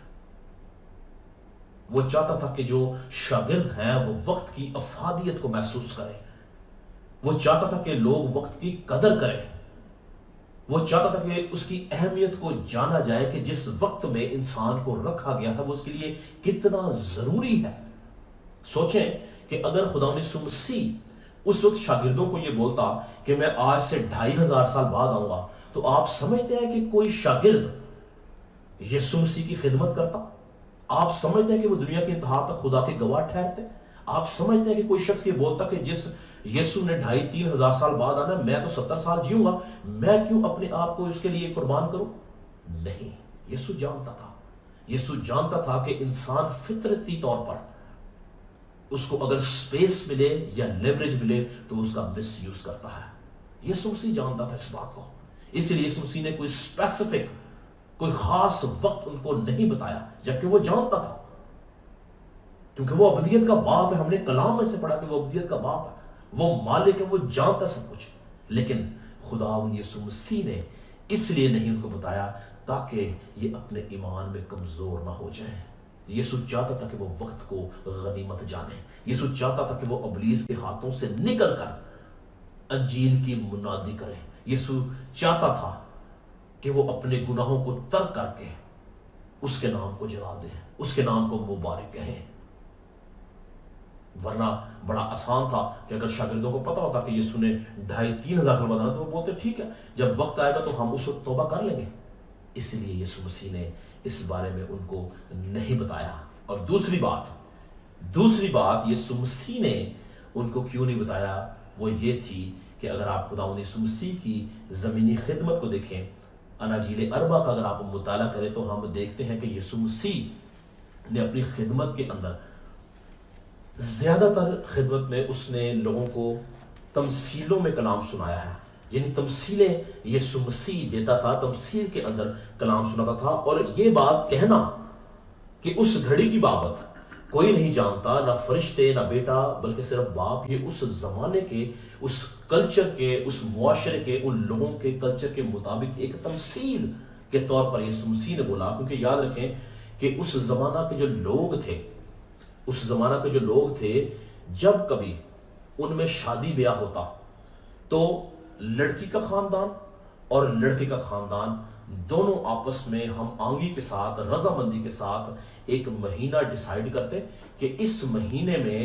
وہ چاہتا تھا کہ جو شاگرد ہیں وہ وقت کی افادیت کو محسوس کریں۔ وہ چاہتا تھا کہ لوگ وقت کی قدر کریں۔ وہ چاہتا تھا کہ اس کی اہمیت کو جانا جائے کہ جس وقت میں انسان کو رکھا گیا ہے وہ اس کے لیے کتنا ضروری ہے۔ سوچیں کہ اگر خدا یسوع مسیح اس وقت شاگردوں کو یہ بولتا کہ میں آج سے 2500 سال بعد آؤں گا، تو آپ سمجھتے ہیں کہ کوئی شاگرد یسوع مسیح کی خدمت کرتا؟ آپ سمجھتے ہیں کہ وہ دنیا کی انتہا تک خدا کے گواہ ٹھہرتے؟ آپ سمجھتے ہیں کہ کوئی شخص یہ بولتا کہ جس یسوع نے 2500-3000 سال بعد آنا ہے، میں تو 70 سال جیوں گا، میں کیوں اپنے آپ کو اس کے لیے قربان کروں؟ نہیں، یسوع جانتا تھا۔ یسوع جانتا تھا کہ انسان فطرتی طور پر اس کو اگر سپیس ملے یا لیوریج ملے تو اس کا مس یوز کرتا ہے۔ یسوع مسیح جانتا تھا اس بات کو، اس لیے یسوع مسیح نے کوئی اسپیسیفک کوئی خاص وقت ان کو نہیں بتایا، جبکہ وہ جانتا تھا، کیونکہ وہ ابدیت کا باپ ہے۔ ہم نے کلام میں سے پڑھا کہ وہ ابدیت کا باپ ہے، وہ مالک ہے، وہ جانتا سب کچھ۔ لیکن خدا یسوع مسیح نے اس لیے نہیں ان کو بتایا تاکہ یہ اپنے ایمان میں کمزور نہ ہو جائیں۔ یسوع چاہتا تھا کہ وہ وقت کو غنیمت جانے۔ یسوع چاہتا تھا کہ وہ ابلیس کے ہاتھوں سے نکل کر انجیل کی منادی کریں۔ یسوع چاہتا تھا کہ وہ اپنے گناہوں کو ترک کر کے اس کے نام کو جلا دیں، اس کے نام کو مبارک کہیں۔ ورنہ بڑا آسان تھا کہ اگر شاگردوں کو پتا ہوتا کہ یسوع نے 2500-3000 سال بتانا تو وہ بولتے ٹھیک ہے، جب وقت آئے گا تو ہم اس وقت توبہ کر لیں گے۔ اس لیے یسوع مسیح نے اس بارے میں ان کو نہیں بتایا۔ اور دوسری بات یسوع مسیح نے ان کو کیوں نہیں بتایا، وہ یہ تھی کہ اگر آپ خداوند یسوع مسیح کی زمینی خدمت کو دیکھیں، اناجیل اربع کا اگر آپ مطالعہ کریں تو ہم دیکھتے ہیں کہ یسوع مسیح نے اپنی خدمت کے اندر زیادہ تر خدمت میں اس نے لوگوں کو تمثیلوں میں کلام سنایا ہے، یعنی تمثیلیں یسوع مسیح دیتا تھا، تمثیل کے اندر کلام سناتا تھا۔ اور یہ بات کہنا کہ اس گھڑی کی بابت کوئی نہیں جانتا، نہ فرشتے نہ بیٹا، بلکہ صرف باپ، یہ اس زمانے کے، اس کلچر کے، اس معاشرے کے، ان لوگوں کے کلچر کے مطابق ایک تمثیل کے طور پر یسوع مسیح نے بولا۔ کیونکہ یاد رکھیں کہ اس زمانہ کے جو لوگ تھے جب کبھی ان میں شادی بیاہ ہوتا تو لڑکی کا خاندان اور لڑکے کا خاندان دونوں آپس میں ہم آہنگی کے ساتھ، رضامندی کے ساتھ ایک مہینہ ڈیسائیڈ کرتے کہ اس مہینے میں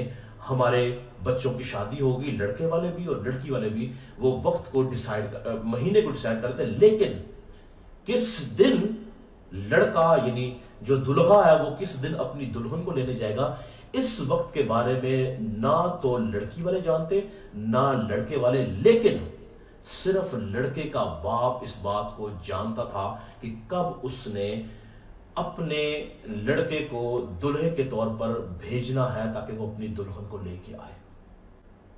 ہمارے بچوں کی شادی ہوگی، لڑکے والے بھی اور لڑکی والے بھی وہ وقت کو مہینے کو ڈیسائیڈ کرتے۔ لیکن کس دن لڑکا یعنی جو دلہا ہے وہ کس دن اپنی دلہن کو لینے جائے گا، اس وقت کے بارے میں نہ تو لڑکی والے جانتے نہ لڑکے والے، لیکن صرف لڑکے کا باپ اس بات کو جانتا تھا کہ کب اس نے اپنے لڑکے کو دلہے کے طور پر بھیجنا ہے تاکہ وہ اپنی دلہن کو لے کے آئے۔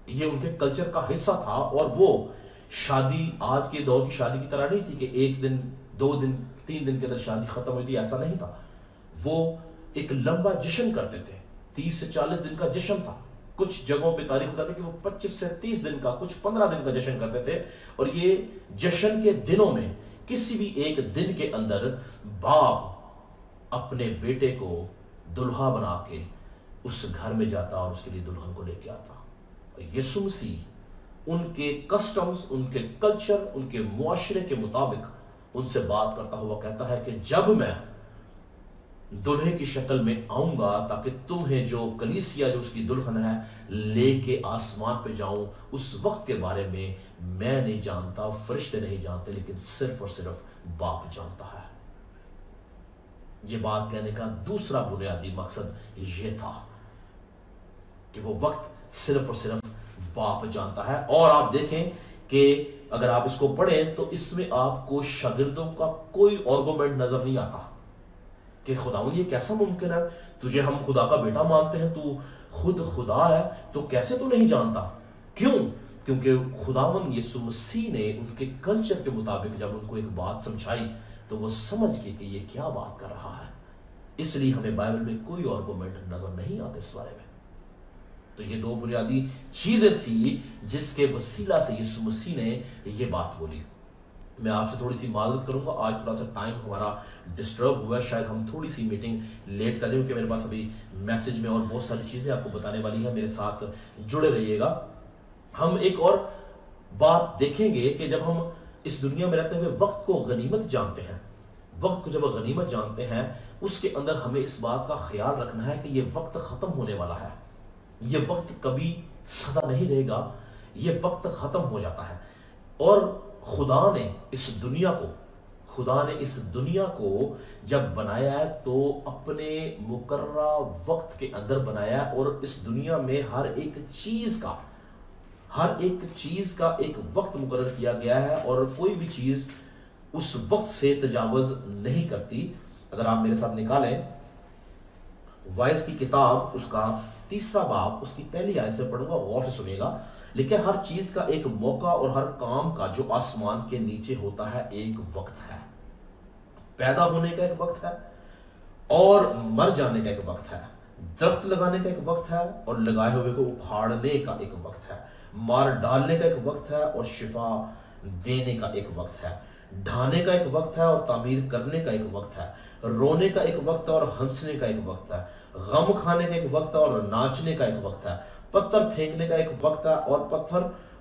یہ ان کے کلچر کا حصہ تھا۔ اور وہ شادی آج کے دور کی شادی کی طرح نہیں تھی کہ 1 دن 2 دن 3 دن کے اندر شادی ختم ہوئی تھی، ایسا نہیں تھا۔ وہ ایک لمبا جشن کرتے تھے، 30 سے 40 دن کا جشن تھا۔ کچھ جگہوں پہ تاریخ بتاتے کہ وہ 25 سے 30 دن کا، کچھ 15 دن کا جشن کرتے تھے۔ اور یہ جشن کے دنوں میں کسی بھی ایک دن کے اندر باپ اپنے بیٹے کو دلہا بنا کے اس گھر میں جاتا اور اس کے لیے دلہن کو لے کے آتا۔ اور یسوع مسیح ان کے کسٹمز، ان کے کلچر، ان کے معاشرے کے مطابق ان سے بات کرتا ہوا کہتا ہے کہ جب میں دلہے کی شکل میں آؤں گا تاکہ تمہیں جو کلیسیا جو اس کی دلہن ہے لے کے آسمان پہ جاؤں، اس وقت کے بارے میں نہیں جانتا، فرشتے نہیں جانتے، لیکن صرف اور صرف باپ جانتا ہے۔ یہ بات کہنے کا دوسرا بنیادی مقصد یہ تھا کہ وہ وقت صرف اور صرف باپ جانتا ہے۔ اور آپ دیکھیں کہ اگر آپ اس کو پڑھیں تو اس میں آپ کو شاگردوں کا کوئی آرگومنٹ نظر نہیں آتا کہ خداوند یہ کیسا ممکن ہے، تجھے ہم خدا کا بیٹا مانتے ہیں، تو خود خدا ہے، تو کیسے تو نہیں جانتا؟ کیوں؟ کیونکہ خداوند یسوع مسیح نے ان کے کلچر کے مطابق جب ان کو ایک بات سمجھائی تو وہ سمجھ گئے کہ یہ کیا بات کر رہا ہے۔ اس لیے ہمیں بائبل میں کوئی آرگومنٹ نظر نہیں آتے اس بارے میں۔ تو یہ 2 بنیادی چیزیں تھی جس کے وسیلہ سے یسوع مسیح نے یہ بات بولی۔ میں آپ سے تھوڑی سی معذرت کروں گا، آج تھوڑا سا ٹائم ہمارا ڈسٹرب ہوا ہے، شاید ہم تھوڑی سی میٹنگ لیٹ کر لیں کیونکہ میرے پاس ابھی میسج میں اور بہت ساری چیزیں آپ کو بتانے والی ہیں، میرے ساتھ جڑے رہیے گا۔ ہم ایک اور بات دیکھیں گے کہ جب ہم اس دنیا میں رہتے ہوئے وقت کو غنیمت جانتے ہیں، وقت کو جب غنیمت جانتے ہیں، اس کے اندر ہمیں اس بات کا خیال رکھنا ہے کہ یہ وقت ختم ہونے والا ہے، یہ وقت کبھی سدا نہیں رہے گا، یہ وقت ختم ہو جاتا ہے۔ اور خدا نے اس دنیا کو جب بنایا ہے تو اپنے مقررہ وقت کے اندر بنایا ہے، اور اس دنیا میں ہر ایک چیز کا ایک وقت مقرر کیا گیا ہے، اور کوئی بھی چیز اس وقت سے تجاوز نہیں کرتی۔ اگر آپ میرے ساتھ نکالیں وائس کی کتاب، اس کا 3 باب، اس کی پہلی آیت سے پڑھوں گا، غور سے سنیے گا۔ لیکن ہر چیز کا ایک موقع اور ہر کام کا جو آسمان کے نیچے ہوتا ہے ایک وقت ہے۔ پیدا ہونے کا ایک وقت ہے اور مر جانے کا ایک وقت ہے، درخت لگانے کا ایک وقت ہے اور لگائے ہوئے کو اکھاڑنے کا ایک وقت ہے، مار ڈالنے کا ایک وقت ہے اور شفا دینے کا ایک وقت ہے، ڈھانے کا ایک وقت ہے اور تعمیر کرنے کا ایک وقت ہے، رونے کا ایک وقت ہے اور ہنسنے کا ایک وقت ہے، غم کھانے کا ایک وقت ہے اور ناچنے کا ایک وقت ہے، پتھر پھینکنے کا ایک وقت ہے اور پتھر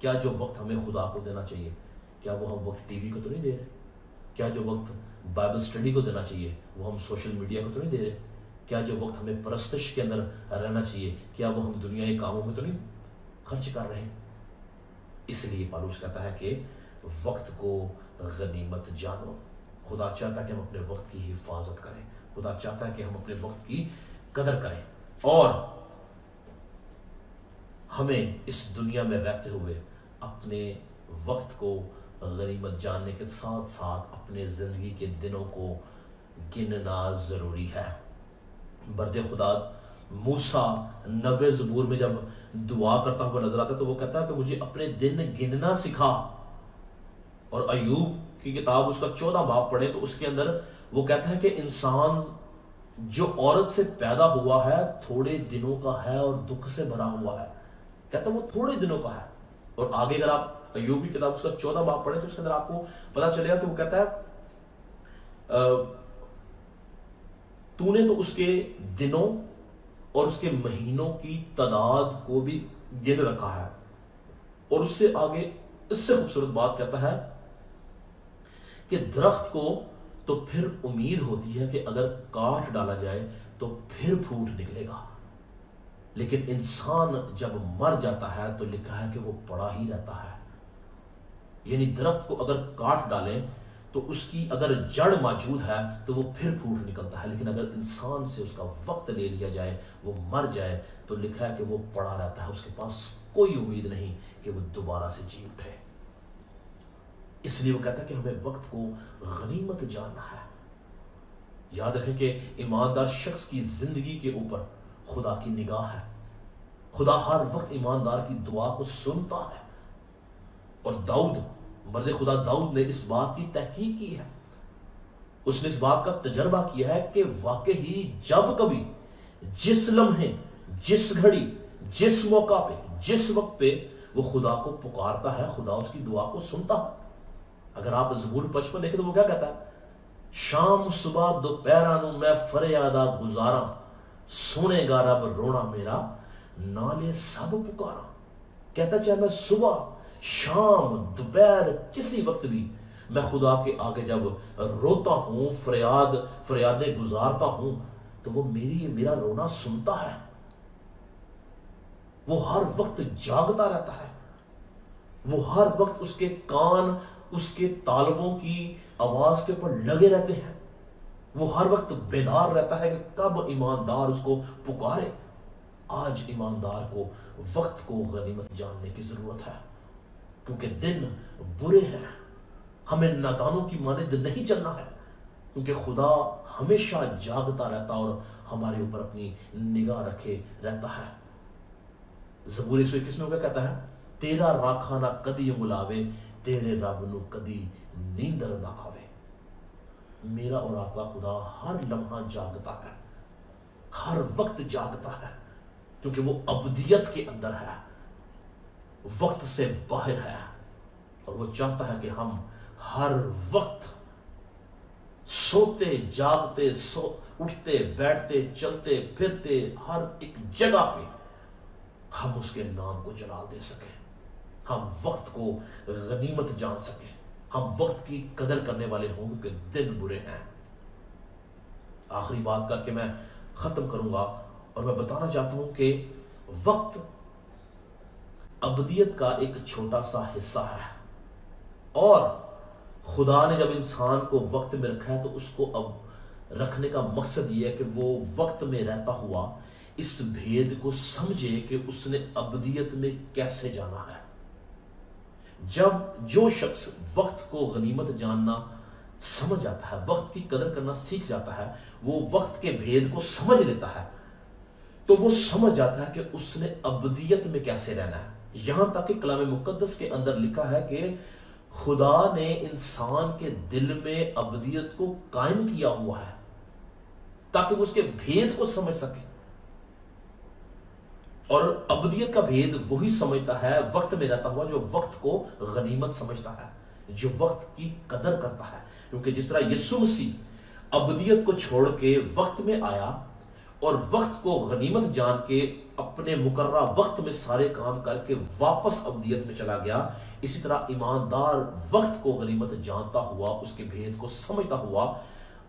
کیا جو وقت ہمیں خدا کو دینا چاہیے، کیا وہ ہم وقت ٹی وی کو تو نہیں دے رہے؟ کیا جو وقت بائبل اسٹڈی کو دینا چاہیے وہ ہم سوشل میڈیا کو تو نہیں دے رہے؟ کیا جو وقت ہمیں پرستش کے اندر رہنا چاہیے کیا وہ ہم دنیائی کاموں میں تو نہیں خرچ کر رہے ہیں؟ اس لیے پالوس کہتا ہے کہ وقت کو غنیمت جانو۔ خدا چاہتا ہے کہ ہم اپنے وقت کی حفاظت کریں، خدا چاہتا ہے کہ ہم اپنے وقت کی قدر کریں، اور ہمیں اس دنیا میں رہتے ہوئے اپنے وقت کو غنیمت جاننے کے ساتھ ساتھ اپنے زندگی کے دنوں کو گننا ضروری ہے۔ برد خدا موسیٰ 90 زبور میں جب دعا کرتا ہوا نظر آتا ہے تو وہ کہتا ہے کہ مجھے اپنے دن گننا سکھا، اور ایوب کی کتاب اس کا 14 باب پڑھے تو اس کے اندر وہ کہتا ہے کہ انسان جو عورت سے پیدا ہوا ہے تھوڑے دنوں کا ہے اور دکھ سے بھرا ہوا ہے، کہتا ہے وہ تھوڑے دنوں کا ہے۔ اور آگے اگر آپ ایوب کی کتاب اس کا 14 باب پڑھے تو اس کے اندر آپ کو پتا چلے گا کہ وہ کہتا ہے تو نے تو اس کے دنوں اور اس کے مہینوں کی تعداد کو بھی گن رکھا ہے، اور اس سے آگے اس سے خوبصورت بات کہتا ہے کہ درخت کو تو پھر امید ہوتی ہے کہ اگر کاٹ ڈالا جائے تو پھر پھوٹ نکلے گا، لیکن انسان جب مر جاتا ہے تو لکھا ہے کہ وہ پڑا ہی رہتا ہے۔ یعنی درخت کو اگر کاٹ ڈالیں تو اس کی اگر جڑ موجود ہے تو وہ پھر پھوٹ نکلتا ہے، لیکن اگر انسان سے اس کا وقت لے لیا جائے، وہ مر جائے، تو لکھا ہے کہ وہ پڑا رہتا ہے، اس کے پاس کوئی امید نہیں کہ وہ دوبارہ سے جی اٹھے۔ اس لیے وہ کہتا ہے کہ ہمیں وقت کو غنیمت جاننا ہے۔ یاد رکھیں کہ ایماندار شخص کی زندگی کے اوپر خدا کی نگاہ ہے، خدا ہر وقت ایماندار کی دعا کو سنتا ہے، اور داؤد مرد خدا داؤد نے اس بات کی تحقیق کی ہے، اس نے اس بات کا تجربہ کیا ہے کہ واقعی جب کبھی جس لمحے، جس گھڑی، جس موقع پہ، جس وقت پہ وہ خدا کو پکارتا ہے خدا اس کی دعا کو سنتا ہے۔ اگر آپ زبور 55 دیکھیں تو وہ کیا کہتا ہے؟ شام صبح دوپہرہ نو میں فریادہ گزارا، سنے گا رب رونا میرا، نالے سب پکارا۔ کہتا چاہے میں صبح، شام، دوپہر، کسی وقت بھی میں خدا کے آگے جب روتا ہوں، فریادیں گزارتا ہوں، تو وہ میرا رونا سنتا ہے، وہ ہر وقت جاگتا رہتا ہے، وہ ہر وقت اس کے کان اس کے طالبوں کی آواز کے اوپر لگے رہتے ہیں، وہ ہر وقت بیدار رہتا ہے کہ کب ایماندار اس کو پکارے۔ آج ایماندار کو وقت کو غنیمت جاننے کی ضرورت ہے، کیونکہ دن برے ہیں۔ ہمیں نادانوں کی مانند نہیں چلنا ہے، کیونکہ خدا ہمیشہ جاگتا رہتا اور ہمارے اوپر اپنی نگاہ رکھے رہتا ہے۔ زبور 121 میں وہ کہتا ہے، تیرا راکھا نہ کدی ملاوے، تیرے رب نو کدی نیندر نہ آوے۔ میرا اور آپ کا خدا ہر لمحہ جاگتا ہے، ہر وقت جاگتا ہے، کیونکہ وہ ابدیت کے اندر ہے، وقت سے باہر ہے، اور وہ چاہتا ہے کہ ہم ہر وقت سوتے جاگتے، اٹھتے بیٹھتے چلتے پھرتے ہر ایک جگہ پہ ہم اس کے نام کو جلال دے سکیں، ہم وقت کو غنیمت جان سکیں، ہم وقت کی قدر کرنے والے ہوں، کیونکہ دن برے ہیں۔ آخری بات کر کے میں ختم کروں گا، اور میں بتانا چاہتا ہوں کہ وقت ابدیت کا ایک چھوٹا سا حصہ ہے، اور خدا نے جب انسان کو وقت میں رکھا ہے تو اس کو اب رکھنے کا مقصد یہ ہے کہ وہ وقت میں رہتا ہوا اس بھید کو سمجھے کہ اس نے ابدیت میں کیسے جانا ہے۔ جب جو شخص وقت کو غنیمت جاننا سمجھ جاتا ہے، وقت کی قدر کرنا سیکھ جاتا ہے، وہ وقت کے بھید کو سمجھ لیتا ہے، تو وہ سمجھ جاتا ہے کہ اس نے ابدیت میں کیسے رہنا ہے۔ یہاں تک کہ کلام مقدس کے اندر لکھا ہے کہ خدا نے انسان کے دل میں ابدیت کو قائم کیا ہوا ہے تاکہ وہ اس کے بھید کو سمجھ سکے، اور ابدیت کا بھید وہی سمجھتا ہے وقت میں رہتا ہوا جو وقت کو غنیمت سمجھتا ہے، جو وقت کی قدر کرتا ہے۔ کیونکہ جس طرح یسوع مسیح ابدیت کو چھوڑ کے وقت میں آیا اور وقت کو غنیمت جان کے اپنے مقررہ وقت میں سارے کام کر کے واپس ابدیت میں چلا گیا، اسی طرح ایماندار وقت کو غنیمت جانتا ہوا، اس کے بھید کو سمجھتا ہوا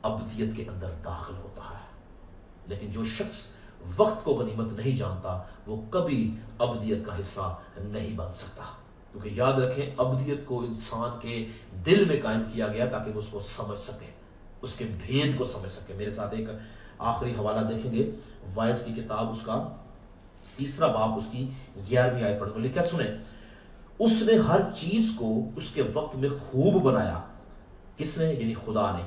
ابدیت کے اندر داخل ہوتا ہے۔ لیکن جو شخص وقت کو غنیمت نہیں جانتا وہ کبھی ابدیت کا حصہ نہیں بن سکتا، کیونکہ یاد رکھیں ابدیت کو انسان کے دل میں قائم کیا گیا تاکہ وہ اس کو سمجھ سکے، اس کے بھید کو سمجھ سکے۔ میرے ساتھ ایک آخری حوالہ دیکھیں گے، وائس کی کتاب، اس کا 3 باب، اس کی 11ویں آیت پڑھ کر لکھا، سنیں، اس نے ہر چیز کو اس کے وقت میں خوب بنایا۔ کس نے؟ یعنی خدا نے۔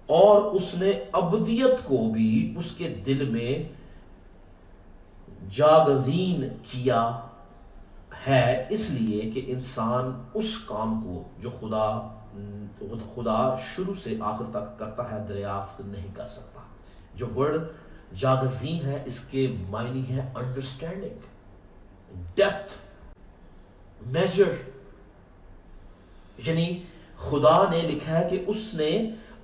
اور اس نے ابدیت کو بھی اس کے دل میں جاگزین کیا ہے، اس لیے کہ انسان اس کام کو جو خدا شروع سے آخر تک کرتا ہے دریافت نہیں کر سکتا۔ جو ورڈ جاگزین ہے اس کے معنی ہے انڈرسٹینڈنگ، ڈیپتھ، میجر، یعنی خدا نے لکھا ہے کہ اس نے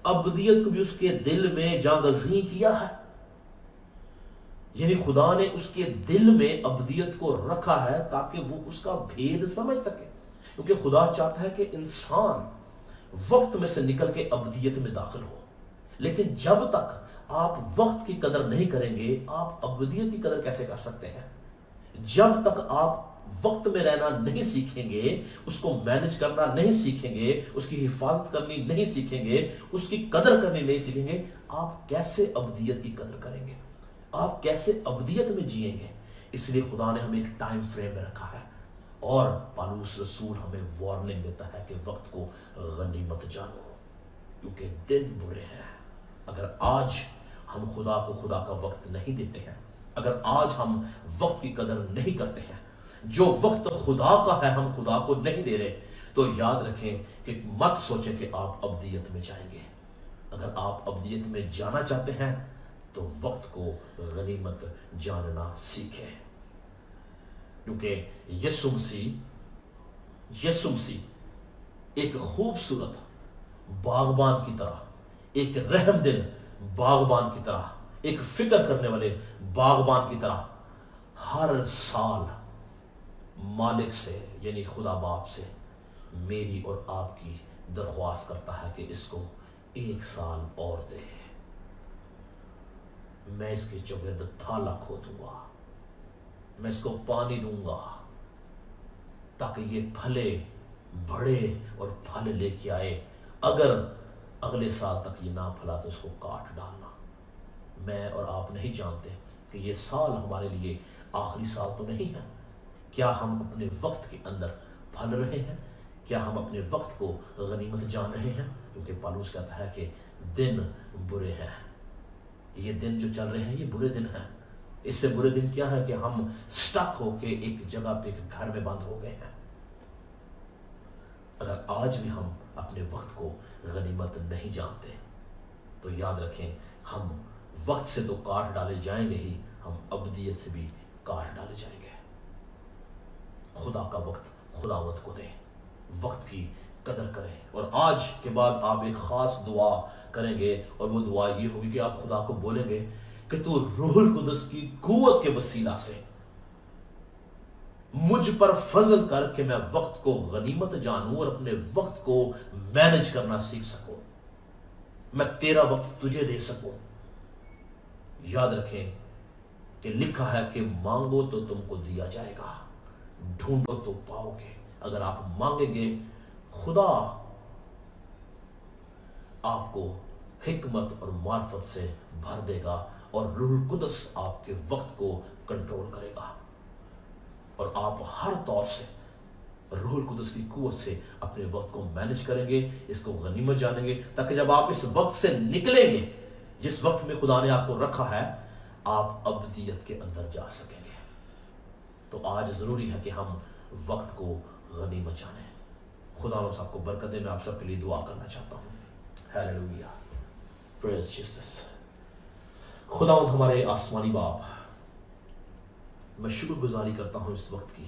ابدیت کو بھی اس کے دل میں جاگزین کیا ہے، یعنی خدا نے اس کے دل میں ابدیت کو رکھا ہے تاکہ وہ اس کا بھید سمجھ سکے، کیونکہ خدا چاہتا ہے کہ انسان وقت میں سے نکل کے ابدیت میں داخل ہو۔ لیکن جب تک آپ وقت کی قدر نہیں کریں گے آپ ابدیت کی قدر کیسے کر سکتے ہیں؟ جب تک آپ وقت میں رہنا نہیں سیکھیں گے، اس کو مینج کرنا نہیں سیکھیں گے، اس کی حفاظت کرنی نہیں سیکھیں گے، اس کی قدر کرنی نہیں سیکھیں گے، آپ کیسے ابدیت کی قدر کریں گے؟ آپ کیسے ابدیت میں جئیں گے؟ اس لیے خدا نے ہمیں ایک ٹائم فریم میں رکھا ہے، اور پالوس رسول ہمیں وارننگ دیتا ہے کہ وقت کو غنیمت جانو، کیونکہ دن برے ہیں۔ اگر آج ہم خدا کو خدا کا وقت نہیں دیتے ہیں، اگر آج ہم وقت کی قدر نہیں کرتے ہیں، جو وقت خدا کا ہے ہم خدا کو نہیں دے رہے، تو یاد رکھیں کہ مت سوچیں کہ آپ ابدیت میں جائیں گے۔ اگر آپ ابدیت میں جانا چاہتے ہیں تو وقت کو غنیمت جاننا سیکھیں، کیونکہ یسوع مسیح ایک خوبصورت باغبان کی طرح، ایک رحم دل باغبان کی طرح، ایک فکر کرنے والے باغبان کی طرح ہر سال مالک سے یعنی خدا باپ سے میری اور آپ کی درخواست کرتا ہے کہ اس کو 1 سال اور دے، میں اس کے چوگرد تھالا کھودوں گا، میں اس کو پانی دوں گا تاکہ یہ پھلے بڑھے اور پھل لے کے آئے۔ اگر اگلے سال تک یہ نہ پھلا تو اس کو کاٹ ڈالنا۔ میں اور آپ نہیں جانتے کہ یہ سال ہمارے لیے آخری سال تو نہیں ہے۔ کیا ہم اپنے وقت کے اندر پھل رہے ہیں؟ کیا ہم اپنے وقت کو غنیمت جان رہے ہیں؟ کیونکہ پالوس کہتا ہے کہ دن برے ہیں، یہ دن جو چل رہے ہیں یہ برے دن ہیں۔ اس سے برے دن کیا ہے کہ ہم سٹک ہو کے ایک جگہ پہ ایک گھر میں بند ہو گئے ہیں۔ اگر آج بھی ہم اپنے وقت کو غنیمت نہیں جانتے تو یاد رکھیں ہم وقت سے تو کاٹ ڈالے جائیں گے ہی، ہم ابدیت سے بھی کاٹ ڈالے جائیں گے۔ خدا کا وقت خداوند کو دیں، وقت کی قدر کریں، اور آج کے بعد آپ ایک خاص دعا کریں گے، اور وہ دعا یہ ہوگی کہ آپ خدا کو بولیں گے کہ تو روح القدس کی قوت کے وسیلہ سے مجھ پر فضل کر کہ میں وقت کو غنیمت جانوں اور اپنے وقت کو مینج کرنا سیکھ سکوں، میں تیرا وقت تجھے دے سکوں۔ یاد رکھیں کہ لکھا ہے کہ مانگو تو تم کو دیا جائے گا، ڈھونڈو تو پاؤ گے۔ اگر آپ مانگیں گے خدا آپ کو حکمت اور معرفت سے بھر دے گا، اور روح القدس آپ کے وقت کو کنٹرول کرے گا، اور آپ ہر طور سے روح القدس کی قوت سے اپنے وقت کو مینج کریں گے، اس کو غنیمت جانیں گے، تاکہ جب آپ اس وقت سے نکلیں گے جس وقت میں خدا نے آپ کو رکھا ہے، آپ ابدیت کے اندر جا سکیں گے۔ تو آج ضروری ہے کہ ہم وقت کو غنیمت جانیں۔ خدا نے آپ کو برکت دے۔ میں آپ سب کے لیے دعا کرنا چاہتا ہوں۔ ہیلیلویا، پریز جیسس۔ خداوند ہمارے آسمانی باپ، میں شکر گزاری کرتا ہوں اس وقت کی،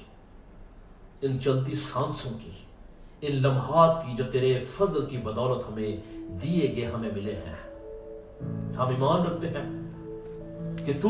ان چلتی سانسوں کی، ان لمحات کی جو تیرے فضل کی بدولت ہمیں دیے گئے، ہمیں ملے ہیں۔ ہم ایمان رکھتے ہیں کہ تو